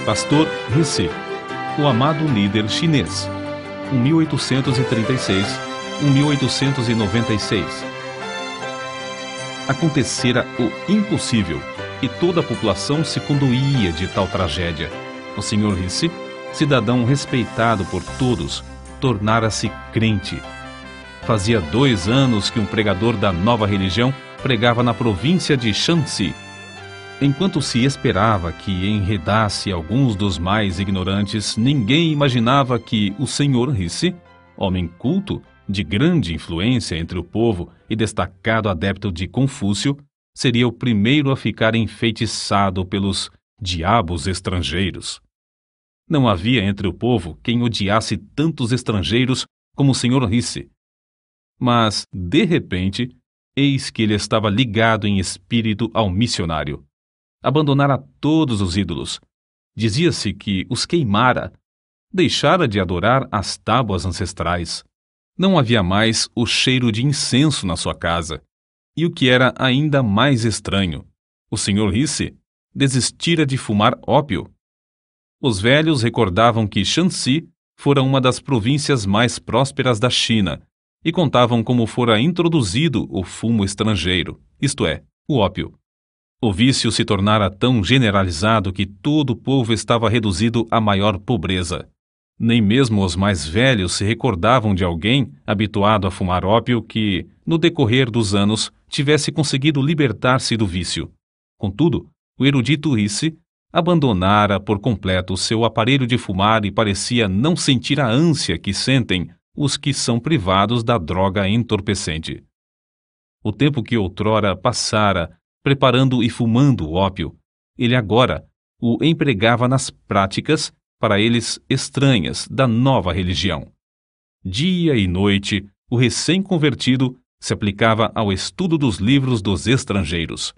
Pastor Rissy, o amado líder chinês, 1836-1896. Acontecera o impossível e toda a população se condoía de tal tragédia. O Sr. Rissy, cidadão respeitado por todos, tornara-se crente. Fazia 2 anos que um pregador da nova religião pregava na província de Shanxi. Enquanto se esperava que enredasse alguns dos mais ignorantes, ninguém imaginava que o Sr. Rissy, homem culto, de grande influência entre o povo e destacado adepto de Confúcio, seria o primeiro a ficar enfeitiçado pelos diabos estrangeiros. Não havia entre o povo quem odiasse tantos estrangeiros como o Sr. Rissy. Mas, de repente, eis que ele estava ligado em espírito ao missionário. Abandonara todos os ídolos. Dizia-se que os queimara. Deixara de adorar as tábuas ancestrais. Não havia mais o cheiro de incenso na sua casa. E o que era ainda mais estranho, o Sr. Rissy desistira de fumar ópio. Os velhos recordavam que Shanxi fora uma das províncias mais prósperas da China e contavam como fora introduzido o fumo estrangeiro, isto é, o ópio. O vício se tornara tão generalizado que todo o povo estava reduzido à maior pobreza. Nem mesmo os mais velhos se recordavam de alguém habituado a fumar ópio que, no decorrer dos anos, tivesse conseguido libertar-se do vício. Contudo, o erudito Rissy abandonara por completo seu aparelho de fumar e parecia não sentir a ânsia que sentem os que são privados da droga entorpecente. O tempo que outrora passara preparando e fumando o ópio, ele agora o empregava nas práticas, para eles estranhas, da nova religião. Dia e noite, o recém-convertido se aplicava ao estudo dos livros dos estrangeiros.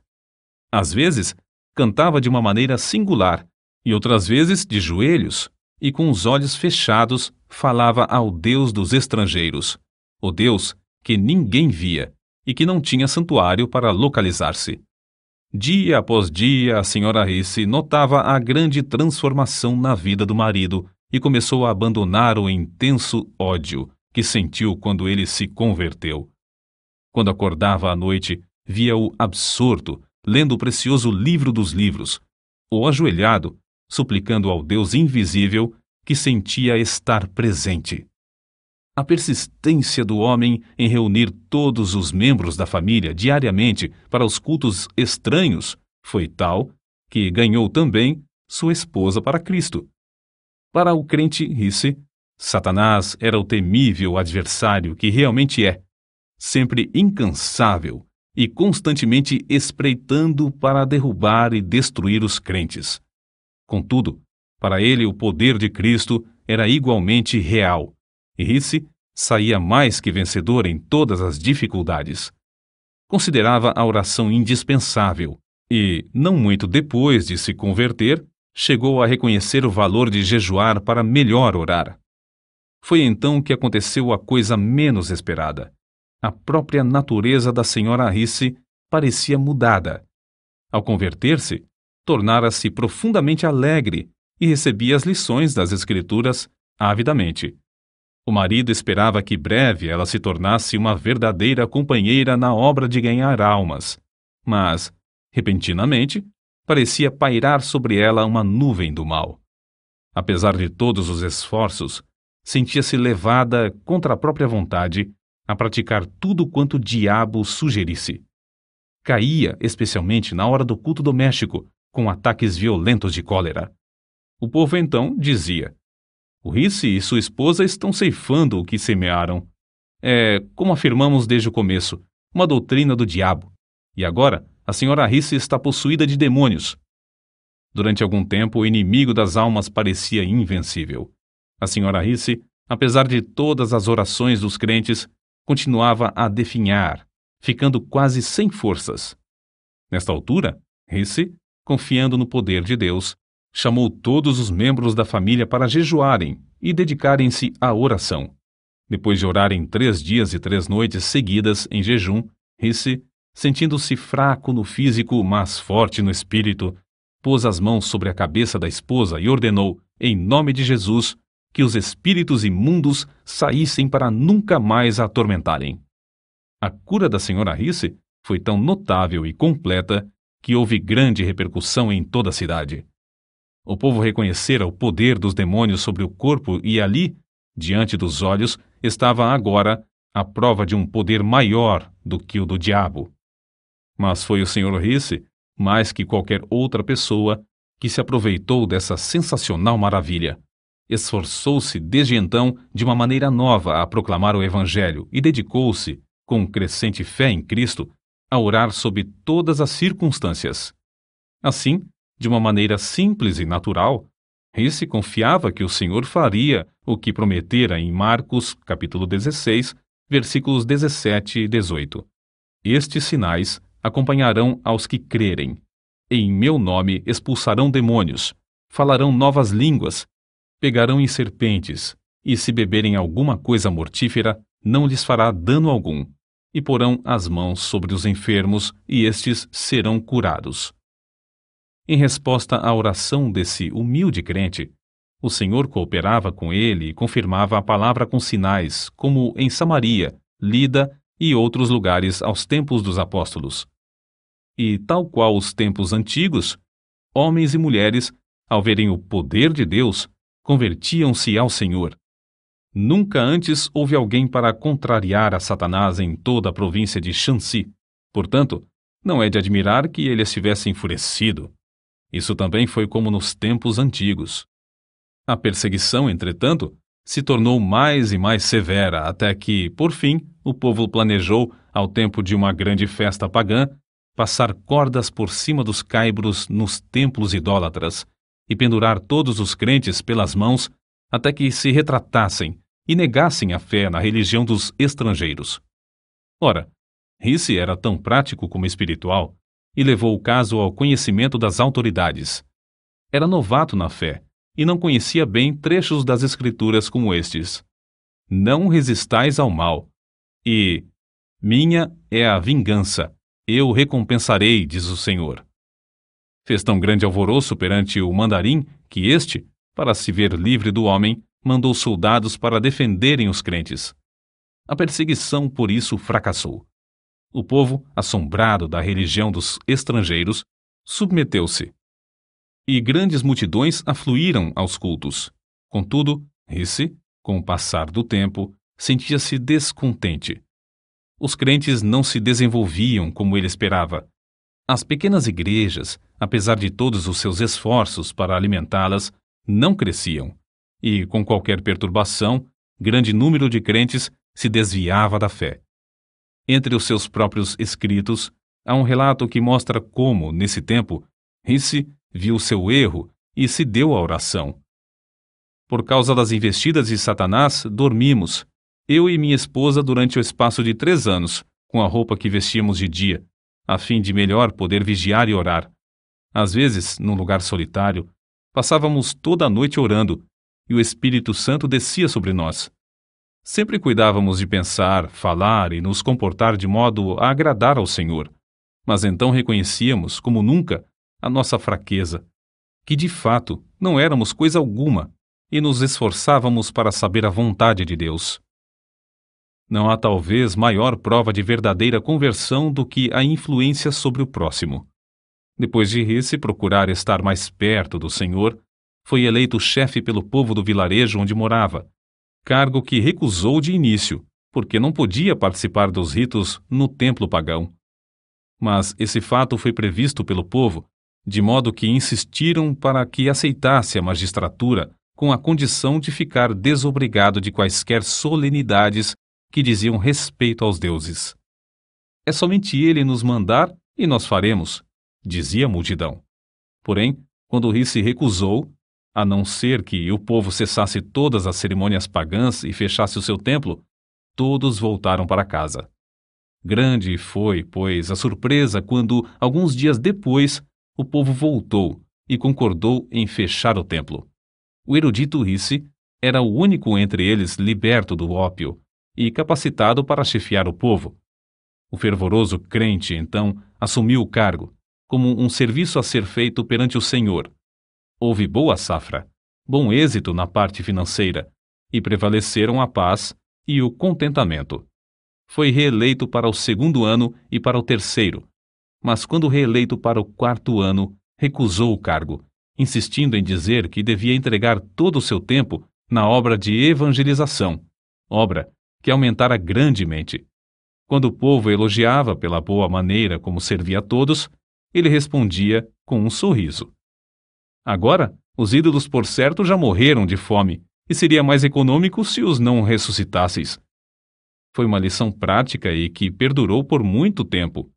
Às vezes, cantava de uma maneira singular, e outras vezes de joelhos, e com os olhos fechados falava ao Deus dos estrangeiros, o Deus que ninguém via e que não tinha santuário para localizar-se. Dia após dia, a Sra. Rissy notava a grande transformação na vida do marido e começou a abandonar o intenso ódio que sentiu quando ele se converteu. Quando acordava à noite, via-o absorto, lendo o precioso livro dos livros, ou ajoelhado, suplicando ao Deus invisível que sentia estar presente. A persistência do homem em reunir todos os membros da família diariamente para os cultos estranhos foi tal que ganhou também sua esposa para Cristo. Para o crente Rissy, Satanás era o temível adversário que realmente é, sempre incansável e constantemente espreitando para derrubar e destruir os crentes. Contudo, para ele o poder de Cristo era igualmente real, e Rissy saía mais que vencedor em todas as dificuldades. Considerava a oração indispensável e, não muito depois de se converter, chegou a reconhecer o valor de jejuar para melhor orar. Foi então que aconteceu a coisa menos esperada. A própria natureza da Sra. Rissy parecia mudada. Ao converter-se, tornara-se profundamente alegre e recebia as lições das Escrituras avidamente. O marido esperava que breve ela se tornasse uma verdadeira companheira na obra de ganhar almas, mas, repentinamente, parecia pairar sobre ela uma nuvem do mal. Apesar de todos os esforços, sentia-se levada contra a própria vontade a praticar tudo quanto o diabo sugerisse. Caía, especialmente na hora do culto doméstico, com ataques violentos de cólera. O povo então dizia: o Rissy e sua esposa estão ceifando o que semearam. É, como afirmamos desde o começo, uma doutrina do diabo. E agora, a Sra. Rissy está possuída de demônios. Durante algum tempo, o inimigo das almas parecia invencível. A Sra. Rissy, apesar de todas as orações dos crentes, continuava a definhar, ficando quase sem forças. Nesta altura, Rissy, confiando no poder de Deus, chamou todos os membros da família para jejuarem e dedicarem-se à oração. Depois de orarem 3 dias e 3 noites seguidas em jejum, Rissy, sentindo-se fraco no físico, mas forte no espírito, pôs as mãos sobre a cabeça da esposa e ordenou, em nome de Jesus, que os espíritos imundos saíssem para nunca mais a atormentarem. A cura da senhora Risse foi tão notável e completa que houve grande repercussão em toda a cidade. O povo reconhecera o poder dos demônios sobre o corpo e ali, diante dos olhos, estava agora a prova de um poder maior do que o do diabo. Mas foi o Sr. Risse, mais que qualquer outra pessoa, que se aproveitou dessa sensacional maravilha. Esforçou-se desde então de uma maneira nova a proclamar o Evangelho e dedicou-se, com crescente fé em Cristo, a orar sob todas as circunstâncias. Assim, de uma maneira simples e natural, Risse confiava que o Senhor faria o que prometera em Marcos, capítulo 16, versículos 17 e 18. Estes sinais acompanharão aos que crerem. Em meu nome expulsarão demônios, falarão novas línguas, pegarão em serpentes, e se beberem alguma coisa mortífera, não lhes fará dano algum, e porão as mãos sobre os enfermos, e estes serão curados. Em resposta à oração desse humilde crente, o Senhor cooperava com ele e confirmava a palavra com sinais, como em Samaria, Lida e outros lugares aos tempos dos apóstolos. E, tal qual os tempos antigos, homens e mulheres, ao verem o poder de Deus, convertiam-se ao Senhor. Nunca antes houve alguém para contrariar a Satanás em toda a província de Shanxi. Portanto, não é de admirar que ele estivesse enfurecido. Isso também foi como nos tempos antigos. A perseguição, entretanto, se tornou mais e mais severa até que, por fim, o povo planejou, ao tempo de uma grande festa pagã, passar cordas por cima dos caibros nos templos idólatras e pendurar todos os crentes pelas mãos até que se retratassem e negassem a fé na religião dos estrangeiros. Ora, Risse era tão prático como espiritual e levou o caso ao conhecimento das autoridades. Era novato na fé e não conhecia bem trechos das Escrituras como estes: Não resistais ao mal, e minha é a vingança, eu recompensarei, diz o Senhor. Fez tão grande alvoroço perante o mandarim que este, para se ver livre do homem, mandou soldados para defenderem os crentes. A perseguição, por isso, fracassou. O povo, assombrado da religião dos estrangeiros, submeteu-se. E grandes multidões afluíram aos cultos. Contudo, Risse, com o passar do tempo, sentia-se descontente. Os crentes não se desenvolviam como ele esperava. As pequenas igrejas, apesar de todos os seus esforços para alimentá-las, não cresciam. E, com qualquer perturbação, grande número de crentes se desviava da fé. Entre os seus próprios escritos, há um relato que mostra como, nesse tempo, Risse viu seu erro e se deu à oração. Por causa das investidas de Satanás, dormimos, eu e minha esposa, durante o espaço de 3 anos, com a roupa que vestíamos de dia, a fim de melhor poder vigiar e orar. Às vezes, num lugar solitário, passávamos toda a noite orando, e o Espírito Santo descia sobre nós. Sempre cuidávamos de pensar, falar e nos comportar de modo a agradar ao Senhor, mas então reconhecíamos, como nunca, a nossa fraqueza, que de fato não éramos coisa alguma, e nos esforçávamos para saber a vontade de Deus. Não há talvez maior prova de verdadeira conversão do que a influência sobre o próximo. Depois de Risse procurar estar mais perto do Senhor, foi eleito chefe pelo povo do vilarejo onde morava, cargo que recusou de início, porque não podia participar dos ritos no templo pagão. Mas esse fato foi previsto pelo povo, de modo que insistiram para que aceitasse a magistratura com a condição de ficar desobrigado de quaisquer solenidades que diziam respeito aos deuses. É somente ele nos mandar e nós faremos, dizia a multidão. Porém, quando Risse recusou, a não ser que o povo cessasse todas as cerimônias pagãs e fechasse o seu templo, todos voltaram para casa. Grande foi, pois, a surpresa quando, alguns dias depois, o povo voltou e concordou em fechar o templo. O erudito Risse era o único entre eles liberto do ópio e capacitado para chefiar o povo. O fervoroso crente, então, assumiu o cargo, como um serviço a ser feito perante o Senhor. Houve boa safra, bom êxito na parte financeira, e prevaleceram a paz e o contentamento. Foi reeleito para o 2º ano e para o 3º, mas quando reeleito para o 4º ano, recusou o cargo, insistindo em dizer que devia entregar todo o seu tempo na obra de evangelização, obra que aumentara grandemente. Quando o povo elogiava pela boa maneira como servia a todos, ele respondia com um sorriso. Agora, os ídolos por certo já morreram de fome, e seria mais econômico se os não ressuscitasseis. Foi uma lição prática e que perdurou por muito tempo.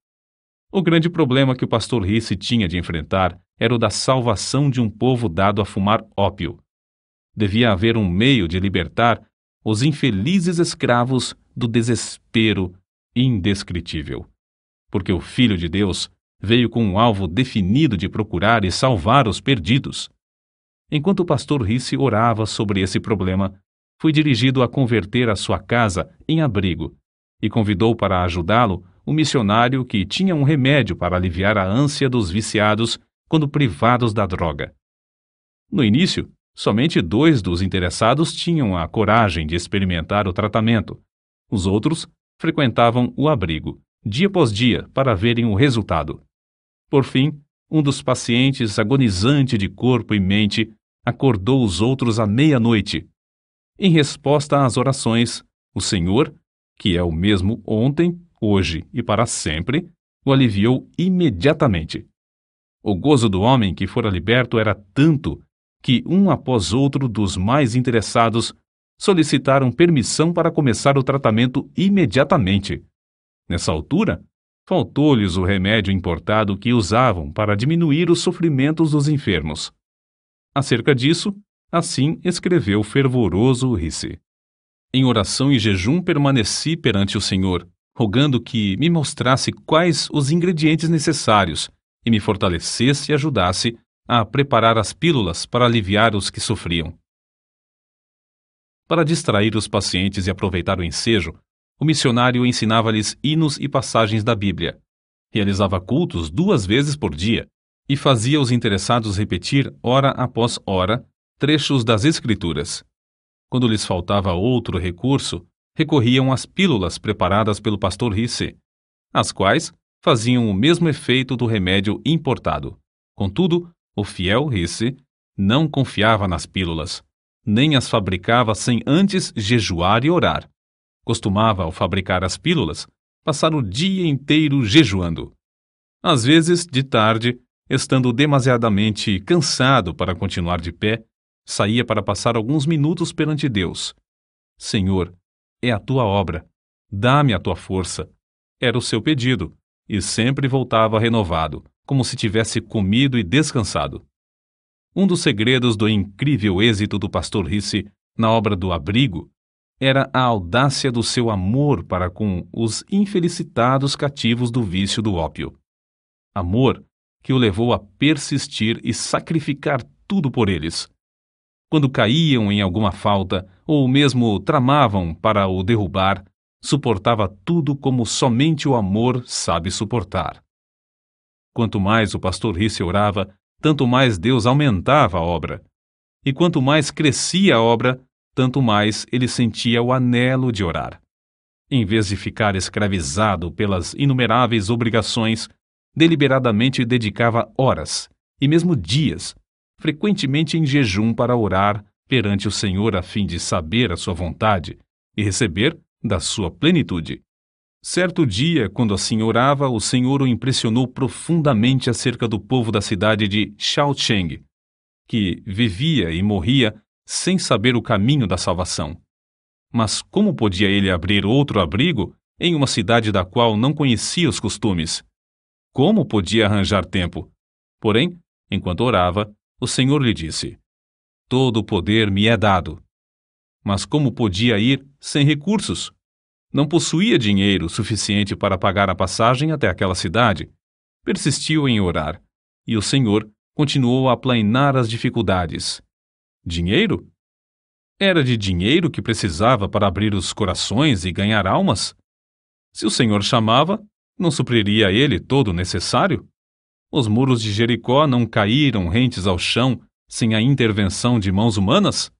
O grande problema que o pastor Risse tinha de enfrentar era o da salvação de um povo dado a fumar ópio. Devia haver um meio de libertar os infelizes escravos do desespero indescritível. Porque o Filho de Deus veio com um alvo definido de procurar e salvar os perdidos. Enquanto o pastor Risse orava sobre esse problema, foi dirigido a converter a sua casa em abrigo e convidou para ajudá-lo um missionário que tinha um remédio para aliviar a ânsia dos viciados quando privados da droga. No início, somente 2 dos interessados tinham a coragem de experimentar o tratamento. Os outros frequentavam o abrigo, dia após dia, para verem o resultado. Por fim, um dos pacientes, agonizante de corpo e mente, acordou os outros à meia-noite. Em resposta às orações, o Senhor, que é o mesmo ontem, hoje e para sempre, o aliviou imediatamente. O gozo do homem que fora liberto era tanto que, um após outro dos mais interessados, solicitaram permissão para começar o tratamento imediatamente. Nessa altura, faltou-lhes o remédio importado que usavam para diminuir os sofrimentos dos enfermos. Acerca disso, assim escreveu fervoroso Risse. Em oração e jejum permaneci perante o Senhor, rogando que me mostrasse quais os ingredientes necessários e me fortalecesse e ajudasse a preparar as pílulas para aliviar os que sofriam. Para distrair os pacientes e aproveitar o ensejo, o missionário ensinava-lhes hinos e passagens da Bíblia. Realizava cultos 2 vezes por dia e fazia os interessados repetir, hora após hora, trechos das Escrituras. Quando lhes faltava outro recurso, recorriam às pílulas preparadas pelo pastor Risse, as quais faziam o mesmo efeito do remédio importado. Contudo, o fiel Risse não confiava nas pílulas, nem as fabricava sem antes jejuar e orar. Costumava, ao fabricar as pílulas, passar o dia inteiro jejuando. Às vezes, de tarde, estando demasiadamente cansado para continuar de pé, saía para passar alguns minutos perante Deus. Senhor, é a tua obra, dá-me a tua força. Era o seu pedido, e sempre voltava renovado, como se tivesse comido e descansado. Um dos segredos do incrível êxito do pastor Risse na obra do abrigo era a audácia do seu amor para com os infelicitados cativos do vício do ópio. Amor que o levou a persistir e sacrificar tudo por eles. Quando caíam em alguma falta, ou mesmo tramavam para o derrubar, suportava tudo como somente o amor sabe suportar. Quanto mais o pastor Risse orava, tanto mais Deus aumentava a obra. E quanto mais crescia a obra, tanto mais ele sentia o anelo de orar. Em vez de ficar escravizado pelas inumeráveis obrigações, deliberadamente dedicava horas, e mesmo dias, frequentemente em jejum para orar perante o Senhor a fim de saber a sua vontade e receber da sua plenitude. Certo dia, quando assim orava, o Senhor o impressionou profundamente acerca do povo da cidade de Shaocheng, que vivia e morria sem saber o caminho da salvação. Mas como podia ele abrir outro abrigo em uma cidade da qual não conhecia os costumes? Como podia arranjar tempo? Porém, enquanto orava, o Senhor lhe disse: todo o poder me é dado. Mas como podia ir sem recursos? Não possuía dinheiro suficiente para pagar a passagem até aquela cidade. Persistiu em orar, e o Senhor continuou a aplainar as dificuldades. Dinheiro? Era de dinheiro que precisava para abrir os corações e ganhar almas? Se o Senhor chamava, não supriria a ele todo o necessário? Os muros de Jericó não caíram rentes ao chão sem a intervenção de mãos humanas?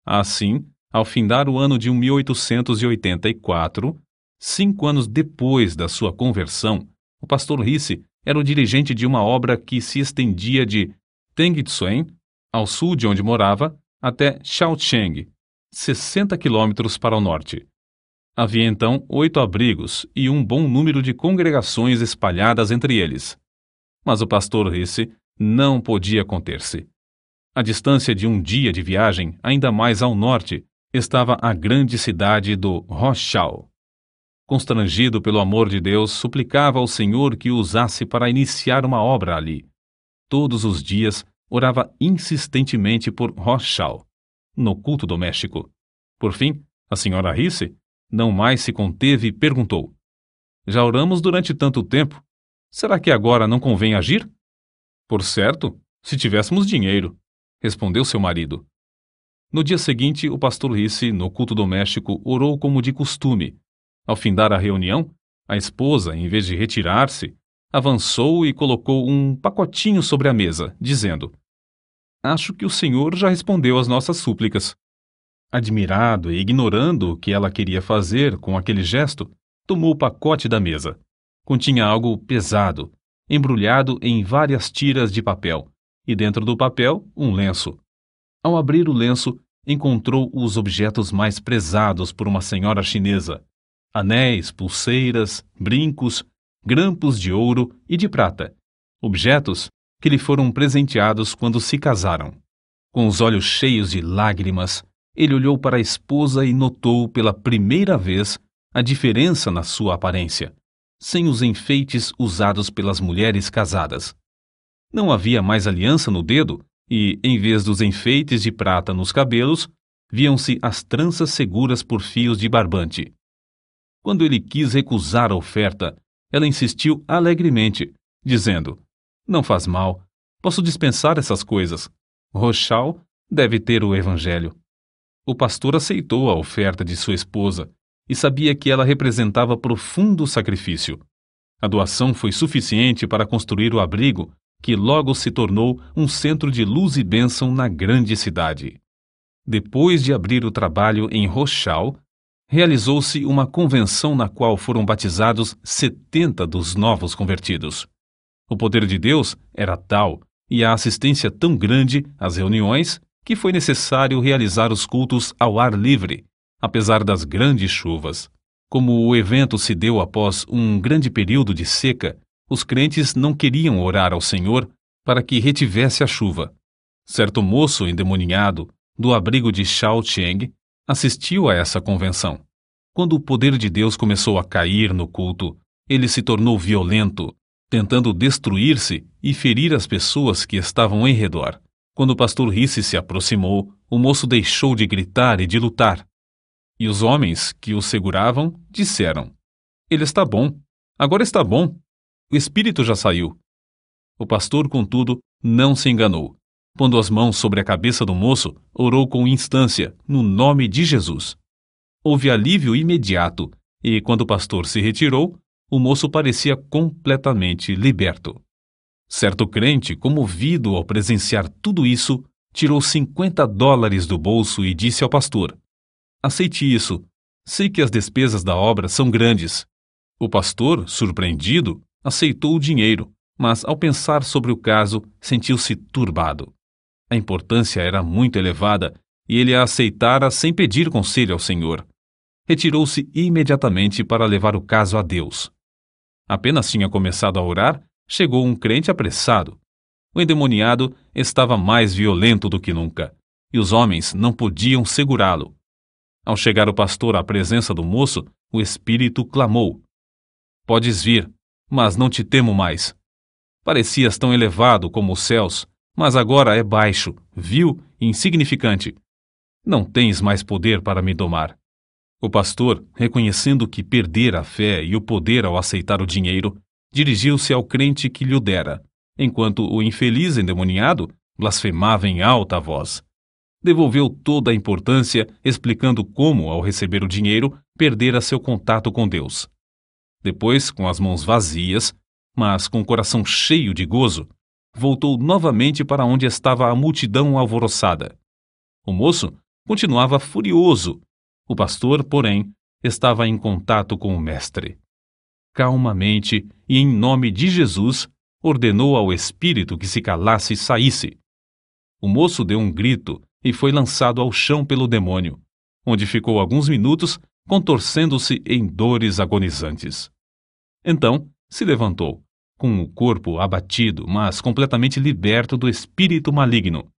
Assim, ao findar o ano de 1884, 5 anos depois da sua conversão, o pastor Risse era o dirigente de uma obra que se estendia de Tengitsuen, ao sul de onde morava, até Shaocheng, 60 quilômetros para o norte. Havia então 8 abrigos e um bom número de congregações espalhadas entre eles. Mas o pastor Risse não podia conter-se. À distância de um dia de viagem, ainda mais ao norte, estava a grande cidade do Rochal. Constrangido pelo amor de Deus, suplicava ao Senhor que o usasse para iniciar uma obra ali. Todos os dias, orava insistentemente por Rochal, no culto doméstico. Por fim, a senhora Risse não mais se conteve e perguntou: Já oramos durante tanto tempo. Será que agora não convém agir? Por certo, se tivéssemos dinheiro, respondeu seu marido. No dia seguinte, o pastor Risse, no culto doméstico, orou como de costume. Ao findar a reunião, a esposa, em vez de retirar-se, avançou e colocou um pacotinho sobre a mesa, dizendo: Acho que o Senhor já respondeu às nossas súplicas. Admirado e ignorando o que ela queria fazer com aquele gesto, tomou o pacote da mesa. Continha algo pesado, embrulhado em várias tiras de papel, e dentro do papel, um lenço. Ao abrir o lenço, encontrou os objetos mais prezados por uma senhora chinesa: anéis, pulseiras, brincos, grampos de ouro e de prata, objetos que lhe foram presenteados quando se casaram. Com os olhos cheios de lágrimas, ele olhou para a esposa e notou pela primeira vez a diferença na sua aparência, sem os enfeites usados pelas mulheres casadas. Não havia mais aliança no dedo e, em vez dos enfeites de prata nos cabelos, viam-se as tranças seguras por fios de barbante. Quando ele quis recusar a oferta, ela insistiu alegremente, dizendo: Não faz mal, posso dispensar essas coisas. Rochal deve ter o evangelho. O pastor aceitou a oferta de sua esposa e sabia que ela representava profundo sacrifício. A doação foi suficiente para construir o abrigo, que logo se tornou um centro de luz e bênção na grande cidade. Depois de abrir o trabalho em Rochal, realizou-se uma convenção na qual foram batizados 70 dos novos convertidos. O poder de Deus era tal e a assistência tão grande às reuniões que foi necessário realizar os cultos ao ar livre, apesar das grandes chuvas. Como o evento se deu após um grande período de seca, os crentes não queriam orar ao Senhor para que retivesse a chuva. Certo moço endemoniado, do abrigo de Shaocheng, assistiu a essa convenção. Quando o poder de Deus começou a cair no culto, ele se tornou violento, tentando destruir-se e ferir as pessoas que estavam em redor. Quando o pastor Risse se aproximou, o moço deixou de gritar e de lutar. E os homens que o seguravam disseram: Ele está bom, agora está bom, o espírito já saiu. O pastor, contudo, não se enganou. Pondo as mãos sobre a cabeça do moço, orou com instância, no nome de Jesus. Houve alívio imediato, e quando o pastor se retirou, o moço parecia completamente liberto. Certo crente, comovido ao presenciar tudo isso, tirou $50 do bolso e disse ao pastor: Aceite isso, sei que as despesas da obra são grandes. O pastor, surpreendido, aceitou o dinheiro, mas ao pensar sobre o caso, sentiu-se turbado. A importância era muito elevada e ele a aceitara sem pedir conselho ao Senhor. Retirou-se imediatamente para levar o caso a Deus. Apenas tinha começado a orar, chegou um crente apressado. O endemoniado estava mais violento do que nunca, e os homens não podiam segurá-lo. Ao chegar o pastor à presença do moço, o espírito clamou: Podes vir, mas não te temo mais. Parecias tão elevado como os céus, mas agora é baixo, vil e insignificante. Não tens mais poder para me domar. O pastor, reconhecendo que perdera a fé e o poder ao aceitar o dinheiro, dirigiu-se ao crente que lhe o dera, enquanto o infeliz endemoniado blasfemava em alta voz. Devolveu toda a importância, explicando como, ao receber o dinheiro, perdera seu contato com Deus. Depois, com as mãos vazias, mas com o coração cheio de gozo, voltou novamente para onde estava a multidão alvoroçada. O moço continuava furioso. O pastor, porém, estava em contato com o mestre. Calmamente e em nome de Jesus, ordenou ao espírito que se calasse e saísse. O moço deu um grito e foi lançado ao chão pelo demônio, onde ficou alguns minutos contorcendo-se em dores agonizantes. Então se levantou, com o corpo abatido, mas completamente liberto do espírito maligno.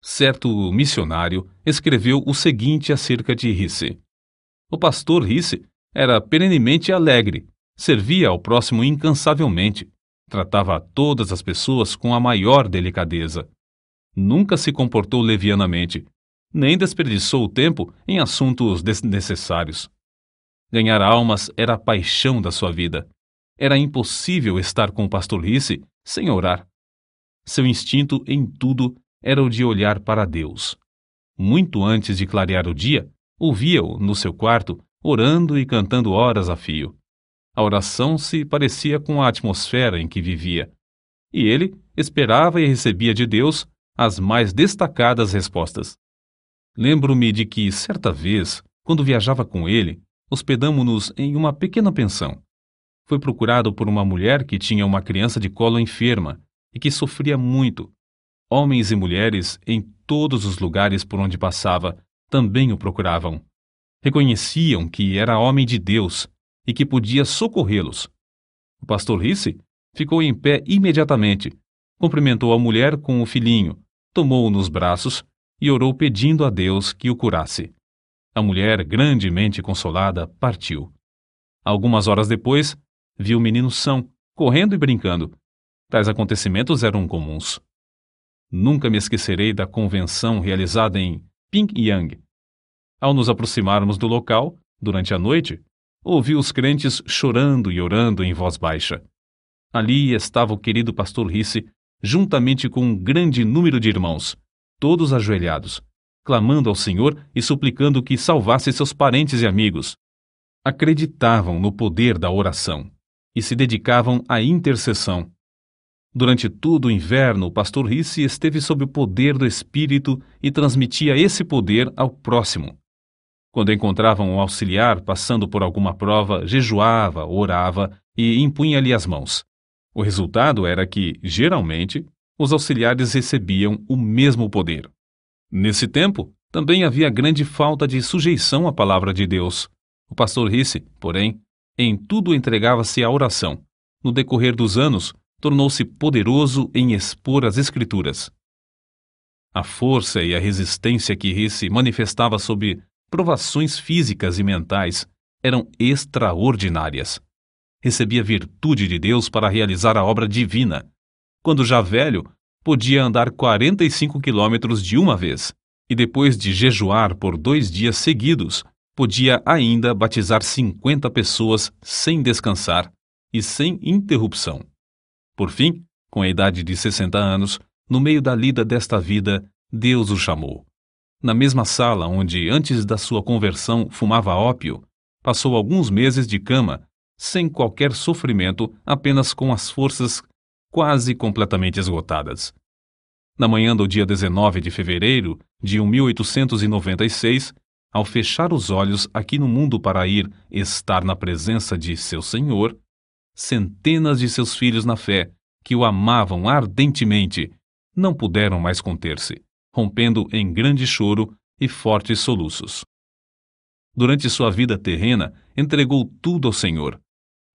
Certo missionário escreveu o seguinte acerca de Risse: o pastor Risse era perenemente alegre, servia ao próximo incansavelmente, tratava todas as pessoas com a maior delicadeza. Nunca se comportou levianamente, nem desperdiçou o tempo em assuntos desnecessários. Ganhar almas era a paixão da sua vida. Era impossível estar com o pastor Risse sem orar. Seu instinto em tudo era o de olhar para Deus. Muito antes de clarear o dia, ouvia-o no seu quarto, orando e cantando horas a fio. A oração se parecia com a atmosfera em que vivia, e ele esperava e recebia de Deus as mais destacadas respostas. Lembro-me de que, certa vez, quando viajava com ele, hospedamo-nos em uma pequena pensão. Foi procurado por uma mulher que tinha uma criança de colo enferma e que sofria muito. Homens e mulheres, em todos os lugares por onde passava, também o procuravam. Reconheciam que era homem de Deus e que podia socorrê-los. O pastor Risse ficou em pé imediatamente, cumprimentou a mulher com o filhinho, tomou-o nos braços e orou pedindo a Deus que o curasse. A mulher, grandemente consolada, partiu. Algumas horas depois, viu o menino são, correndo e brincando. Tais acontecimentos eram comuns. Nunca me esquecerei da convenção realizada em Pyongyang. Ao nos aproximarmos do local, durante a noite, ouvi os crentes chorando e orando em voz baixa. Ali estava o querido pastor Risse, juntamente com um grande número de irmãos, todos ajoelhados, clamando ao Senhor e suplicando que salvasse seus parentes e amigos. Acreditavam no poder da oração e se dedicavam à intercessão. Durante todo o inverno, o pastor Risse esteve sob o poder do Espírito e transmitia esse poder ao próximo. Quando encontravam um auxiliar passando por alguma prova, jejuava, orava e impunha-lhe as mãos. O resultado era que, geralmente, os auxiliares recebiam o mesmo poder. Nesse tempo, também havia grande falta de sujeição à palavra de Deus. O pastor Risse, porém, em tudo entregava-se à oração. No decorrer dos anos, tornou-se poderoso em expor as Escrituras. A força e a resistência que Risse manifestava sob provações físicas e mentais eram extraordinárias. Recebia virtude de Deus para realizar a obra divina. Quando já velho, podia andar 45 quilômetros de uma vez, e depois de jejuar por 2 dias seguidos, podia ainda batizar 50 pessoas sem descansar e sem interrupção. Por fim, com a idade de 60 anos, no meio da lida desta vida, Deus o chamou. Na mesma sala onde, antes da sua conversão, fumava ópio, passou alguns meses de cama, sem qualquer sofrimento, apenas com as forças quase completamente esgotadas. Na manhã do dia 19 de fevereiro de 1896, ao fechar os olhos aqui no mundo para ir estar na presença de seu Senhor, centenas de seus filhos na fé, que o amavam ardentemente, não puderam mais conter-se, rompendo em grande choro e fortes soluços. Durante sua vida terrena, entregou tudo ao Senhor.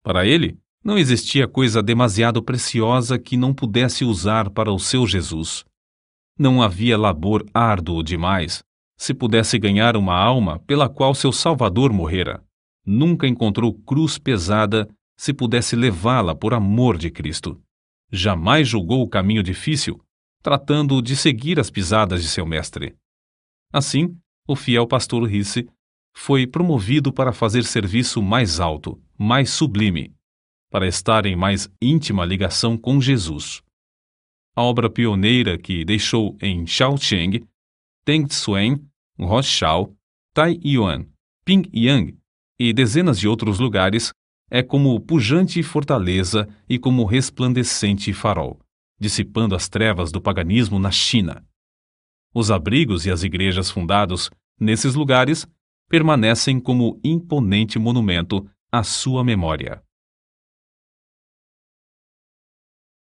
Para ele, não existia coisa demasiado preciosa que não pudesse usar para o seu Jesus. Não havia labor árduo demais, se pudesse ganhar uma alma pela qual seu Salvador morrera. Nunca encontrou cruz pesada se pudesse levá-la por amor de Cristo. Jamais julgou o caminho difícil, tratando de seguir as pisadas de seu mestre. Assim, o fiel pastor Risse foi promovido para fazer serviço mais alto, mais sublime, para estar em mais íntima ligação com Jesus. A obra pioneira que deixou em Shaoxing, Tengsuen, Roshao, Taiyuan, Pyongyang e dezenas de outros lugares é como pujante fortaleza e como resplandecente farol, dissipando as trevas do paganismo na China. Os abrigos e as igrejas fundados nesses lugares permanecem como imponente monumento à sua memória.